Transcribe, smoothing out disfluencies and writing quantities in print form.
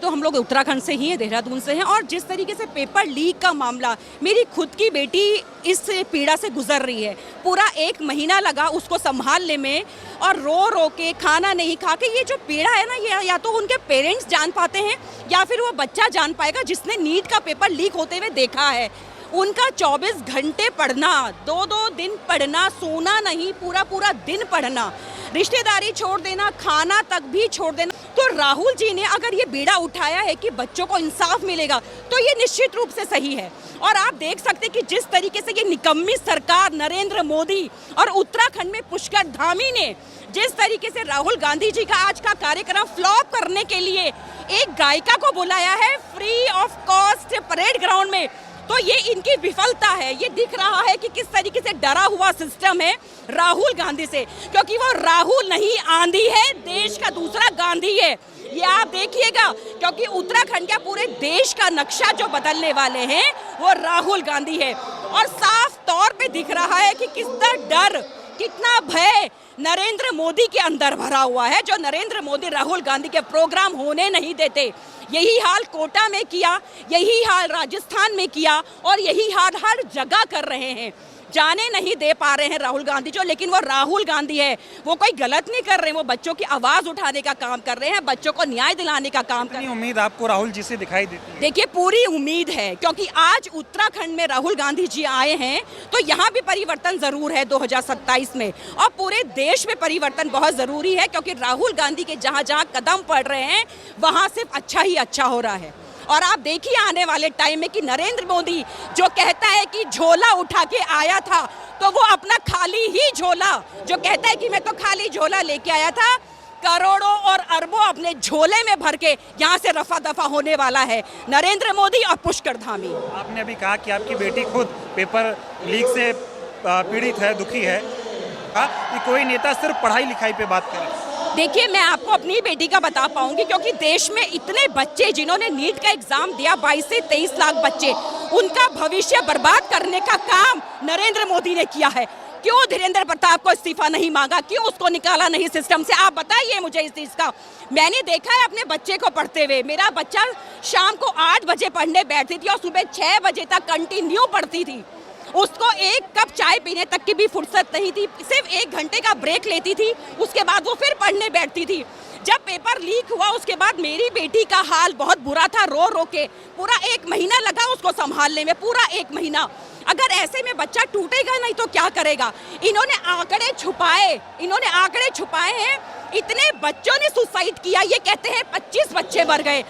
तो हम लोग उत्तराखंड से ही हैं, देहरादून से हैं। और जिस तरीके से पेपर लीक का मामला, मेरी खुद की बेटी इस पीड़ा से गुजर रही है। पूरा 1 महीना लगा उसको संभालने में और रो रो के, खाना नहीं खा के। ये जो पीड़ा है ना, ये या तो उनके पेरेंट्स जान पाते हैं या फिर वो बच्चा जान पाएगा जिसने नीट का पेपर लीक होते हुए देखा है। उनका 24 घंटे पढ़ना, 2-2 दिन पढ़ना, सोना नहीं, पूरा दिन पढ़ना, रिश्तेदारी छोड़ देना, खाना तक भी छोड़ देना। तो राहुल जी ने अगर ये बीड़ा उठाया है कि बच्चों को इंसाफ मिलेगा, तो ये निश्चित रूप से सही है। और आप देख सकते कि जिस तरीके से ये निकम्मी सरकार नरेंद्र मोदी और उत्तराखंड में पुष्कर धामी ने जिस तरीके से राहुल गांधी जी का आज का कार्यक्रम फ्लॉप करने के लिए एक गायिका को बुलाया है free of cost parade ground में, तो ये इनकी विफलता है। ये दिख रहा है कि किस तरीके से डरा हुआ सिस्टम है राहुल गांधी से, क्योंकि वो राहुल नहीं, आंधी है, देश का दूसरा गांधी है। ये आप देखिएगा, क्योंकि उत्तराखंड का पूरे देश का नक्शा जो बदलने वाले हैं वो राहुल गांधी है। और साफ तौर पे दिख रहा है कि कितना डर, कितना भय नरेंद्र मोदी के अंदर भरा हुआ है, जो नरेंद्र मोदी राहुल गांधी के प्रोग्राम होने नहीं देते। यही हाल कोटा में किया, यही हाल राजस्थान में किया और यही हाल हर जगह कर रहे हैं। जाने नहीं दे पा रहे हैं राहुल गांधी जो, लेकिन वो राहुल गांधी है, वो कोई गलत नहीं कर रहे हैं। वो बच्चों की आवाज उठाने का काम कर रहे हैं, बच्चों को न्याय दिलाने का काम कर रहे हैं। उम्मीद आपको राहुल जी से दिखाई देती है? देखिए, पूरी उम्मीद है, क्योंकि आज उत्तराखंड में राहुल गांधी जी आए हैं तो यहाँ भी परिवर्तन जरूर है 2027 में, और पूरे देश में परिवर्तन बहुत जरूरी है, क्योंकि राहुल गांधी के जहाँ जहाँ कदम पड़ रहे हैं वहाँ सिर्फ अच्छा ही अच्छा हो रहा है। और आप देखिए आने वाले टाइम में कि नरेंद्र मोदी जो कहता है कि झोला उठा के आया था, तो वो अपना खाली ही झोला, जो कहता है कि मैं तो खाली झोला लेके आया था, करोड़ों और अरबों अपने झोले में भर के यहाँ से रफा दफा होने वाला है नरेंद्र मोदी और पुष्कर धामी। आपने अभी कहा कि आपकी बेटी खुद पेपर लीक से पीड़ित है, दुखी है, कि कोई नेता सिर्फ पढ़ाई लिखाई पे बात करे। देखिए, मैं आपको अपनी बेटी का बता पाऊंगी, क्योंकि देश में इतने बच्चे जिन्होंने नीट का एग्जाम दिया, 22 से 23 लाख बच्चे, उनका भविष्य बर्बाद करने का काम नरेंद्र मोदी ने किया है। क्यों धीरेन्द्र प्रताप को इस्तीफा नहीं मांगा, क्यों उसको निकाला नहीं सिस्टम से? आप बताइए मुझे इस चीज का। मैंने देखा है अपने बच्चे को पढ़ते हुए। मेरा बच्चा शाम को 8 बजे पढ़ने बैठती थी और सुबह 6 बजे तक कंटिन्यू पढ़ती थी। उसको 1 कप चाय पीने तक की भी फुर्सत नहीं थी, सिर्फ 1 घंटे का ब्रेक लेती थी, उसके बाद वो फिर पढ़ने बैठती थी। जब पेपर लीक हुआ उसके बाद मेरी बेटी का हाल बहुत बुरा था, रो रो के। पूरा 1 महीना लगा उसको संभालने में, पूरा 1 महीना। अगर ऐसे में बच्चा टूटेगा नहीं तो क्या करेगा? इन्होंने आंकड़े छुपाए हैं। इतने बच्चों ने सुसाइड किया, ये कहते हैं 25 बच्चे मर गए।